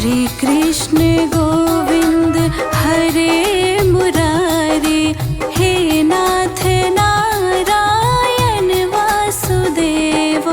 कृष्ण गोविंद हरे मुरारी, हे नाथ नारायण वासुदेव।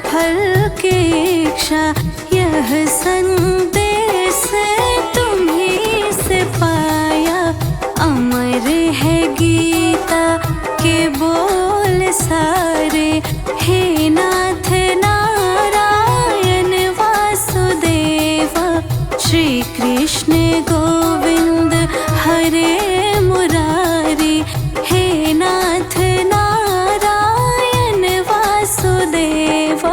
फल की इच्छा यह संदेश तुम्हीं से पाया, अमर है गीता के बोल सारे, हे नाथ नारायण वासुदेव। श्री कृष्ण गोविंद हरे मुरारी, हे नाथ नारायण वासुदेव।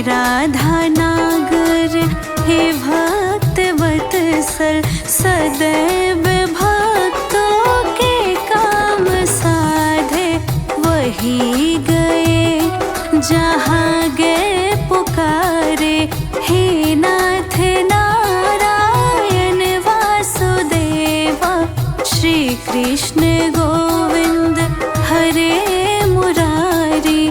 राधा नागर हे भक्त वत्सल, सदैव भक्तों के काम साधे, वही गए जहाँ गए पुकारे, हे नाथ नारायण वासुदेव। श्री कृष्ण गोविंद हरे मुरारी,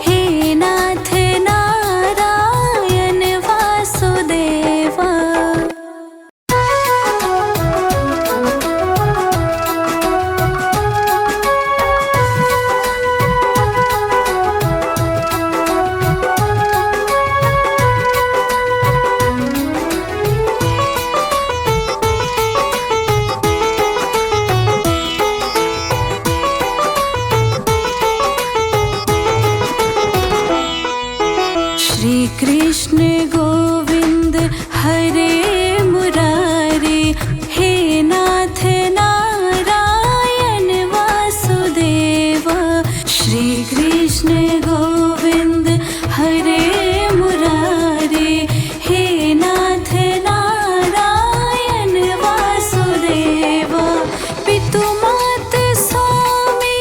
हे नाथ नारायण वासुदेव। श्री कृष्ण गोविंद हरे मुरारी, हे नाथ नारायण वासुदेव। श्री कृष्ण गोविंद हरे मुरारी, हे नाथ नारायण वासुदेव। पितु मात स्वामी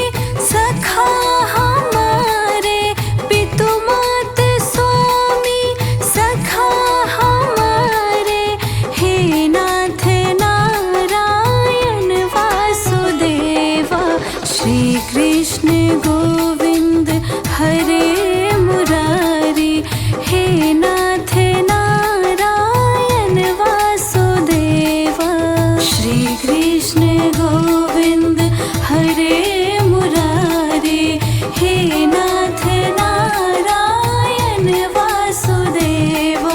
सखा हमारे, पितु मात स्वामी सखा हमारे, हे नाथ नारायण वासुदेव। श्री कृष्ण गोविंद हरे मुरारी, हे नाथ नारायण वासुदेव। श्री कृष्ण गोविंद हरे मुरारी, हे नाथ नारायण वासुदेव।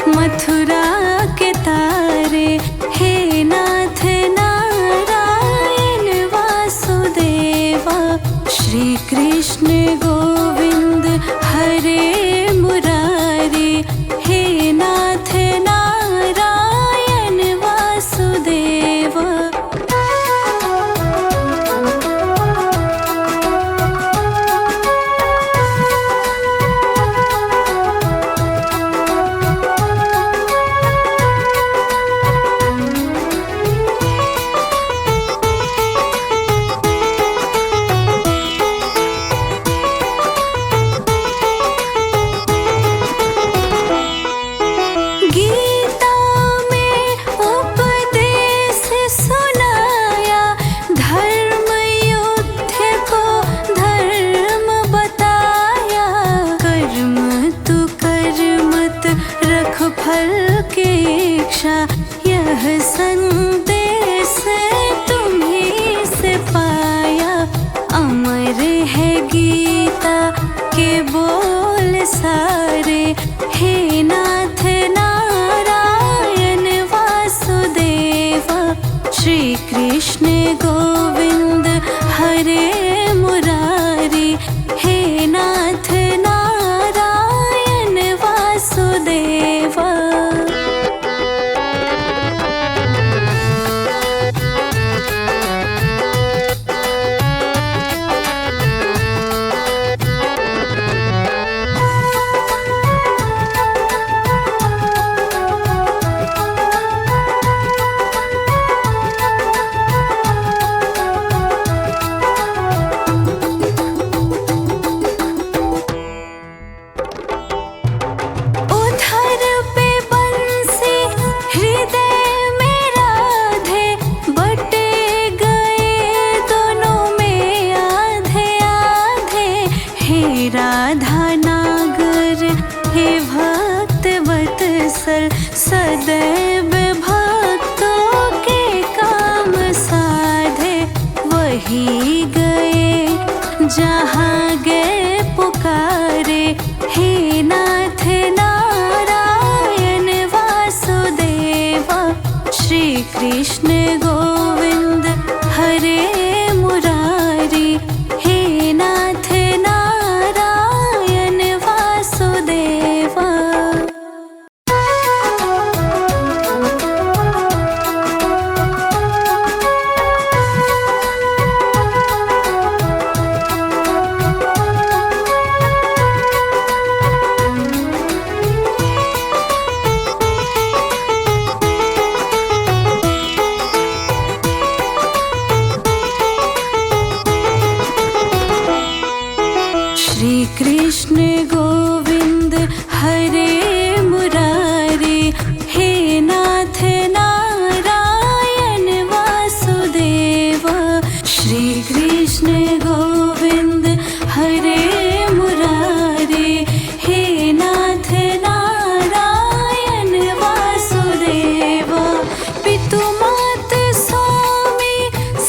मथुरा के फल की इच्छा, यह संदेश तुम्हीं से पाया। अमर है गीता के बोल सारे, हे नाथ नारायण वासुदेवा। श्री कृष्ण गोविंद हरे मुरारी, हे नाथ नारायण वासुदेवा। राधा नागर हे भक्त वत्सल, सदैव भक्तों के काम साधे। वही गए जहाँ गए पुकारे, हे नाथ नारायण वासुदेवा। श्री कृष्ण गोविंद हरे मुरारी, हे नाथ नारायण वासुदेवा। श्री कृष्ण गोविंद हरे मुरारी, हे नाथ नारायण वासुदेवा। श्री कृष्ण गोविंद हरे मुरारी, हे नाथ नारायण वासुदेवा। पितु मात स्वामी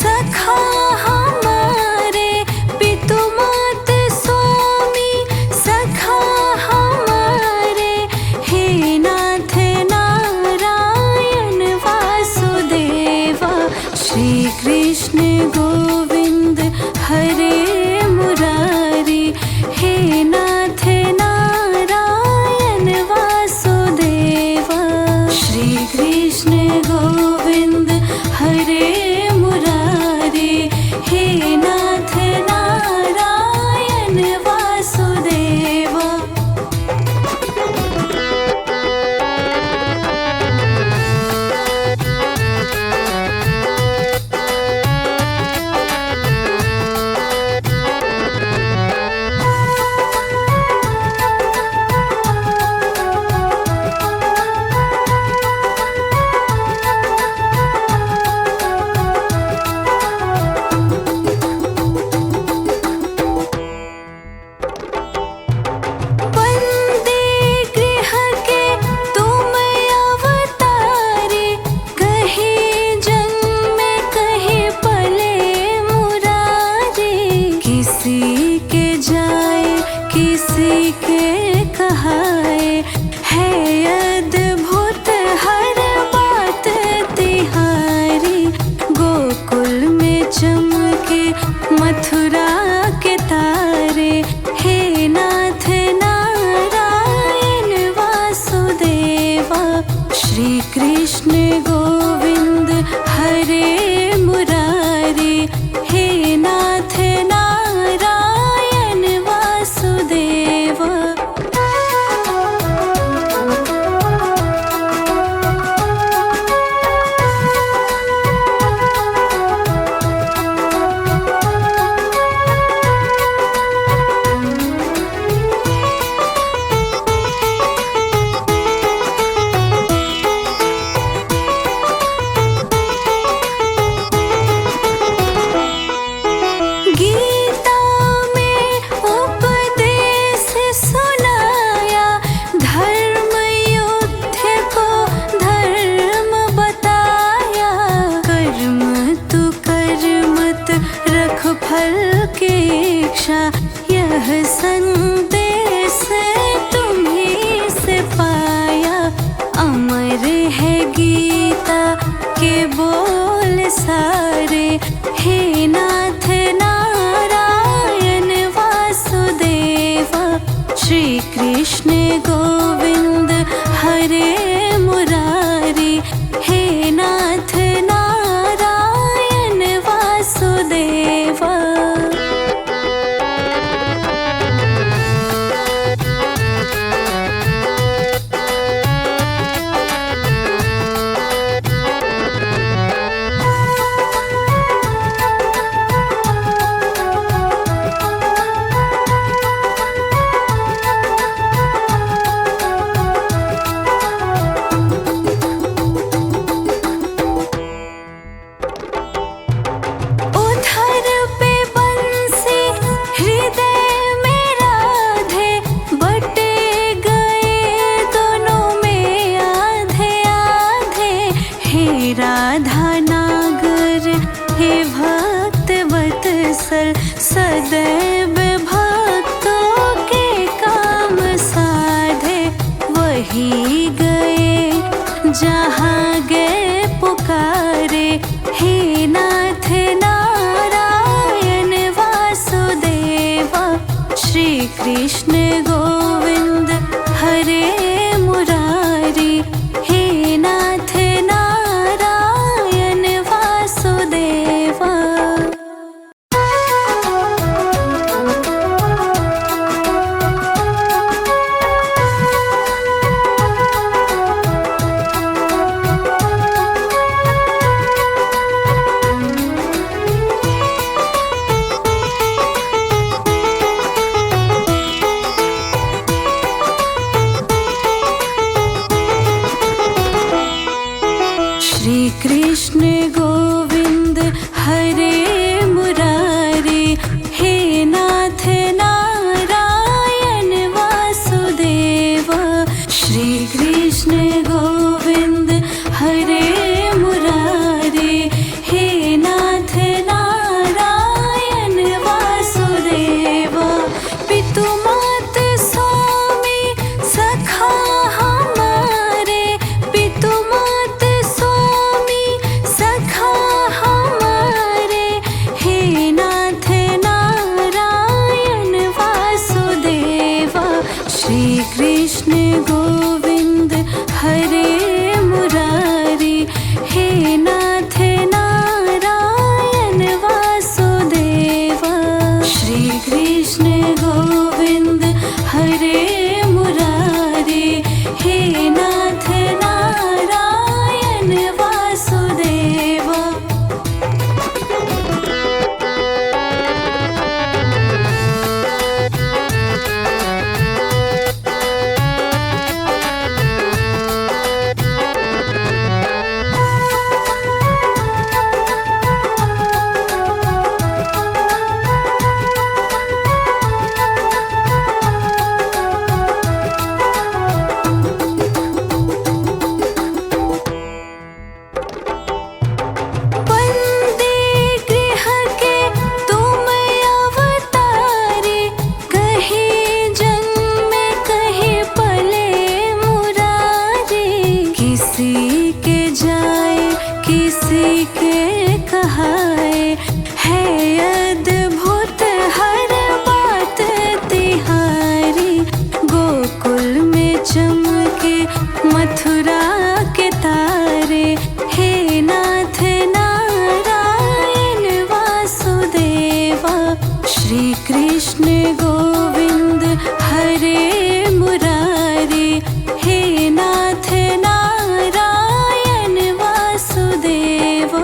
सखा हमारे, पितु मात स्वामी सखा हमारे, हे नाथ नारायण वासुदेवा। श्री कृष्ण गोविंद हरे मुरारी, हे नाथ नारायण वासुदेवा। श्री कृष्ण गोविंद हरे मुरारी, हे नाथ नारायण वासुदेवा। किसी के कहाए, है अद्भुत हर बात तिहारी। गोकुल में चमके मथुरा के तारे, हे नाथ नारायण वासुदेवा। श्री कृष्ण गोविंद हरे मुरारी, हे नाथ नारायण वासुदेवा। जहाँ गए पुकारे, हे नाथ नारायण वासुदेवा। श्री कृष्ण गोविंद हरे मुरारी, हे नाथ नारायण वासुदेवा। श्री कृष्ण गोविंद हरे मुरारी, हे नाथ नारायण वासुदेवा। श्री कृष्ण गोविंद हरे मुरारी, हे नाथ नारायण वासुदेवा। पितु मात स्वामी सखा हमारे, पितु मात स्वामी सखा हमारे, हे नाथ नारायण वासुदेवा। श्री कृष्ण गोविंद हरे मुरारी, हे नाथ नारायण वासुदेवा। श्री कृष्ण गोविंद हरे मुरारी, हे नाथ नारायण वासुदेवा। वंदे गृह के तुम अवतारे, कहीं जन्म कहीं पले मुरारी। किसी के जाए किसी के कहाए, है अद्भुत हर बात तिहारी। गोकुल में चमके मथुरा के तारे, हे नाथ नारायण वासुदेवा। श्री कृष्ण गोविंद हरे मुरारी, हे नाथ नारायण वासुदेवा।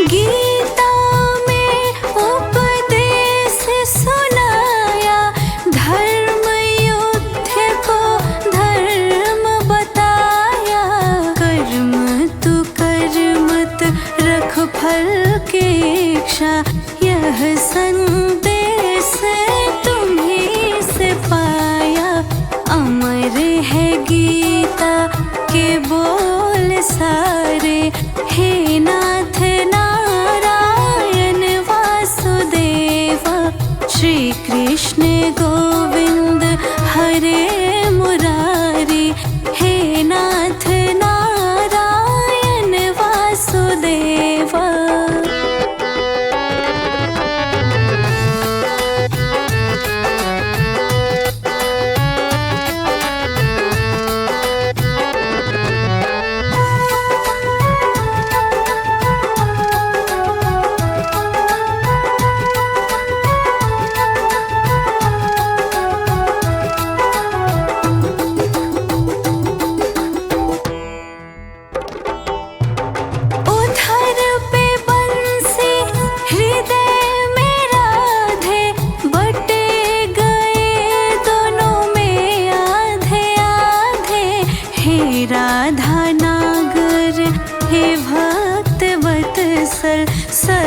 गीता में उपदेश सुनाया, धर्म युद्ध को धर्म बताया। कर्म तू कर मत रख फल की इच्छा, यह संदेश तुम्हीं से पाया। अमर है गीता के बोल सारे, हे नाथ नारायण वासुदेवा। श्री कृष्ण गोविंद हरे मुरारी, हे नाथ नारायण वासुदेवा।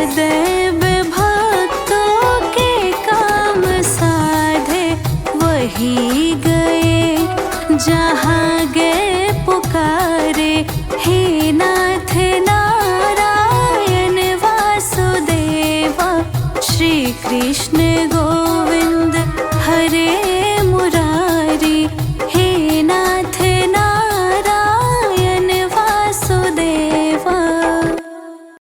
सदैव भक्तों के काम साधे वही गए जहाँ गए पुकारे। हे नाथ नारायण वासुदेवा श्री कृष्ण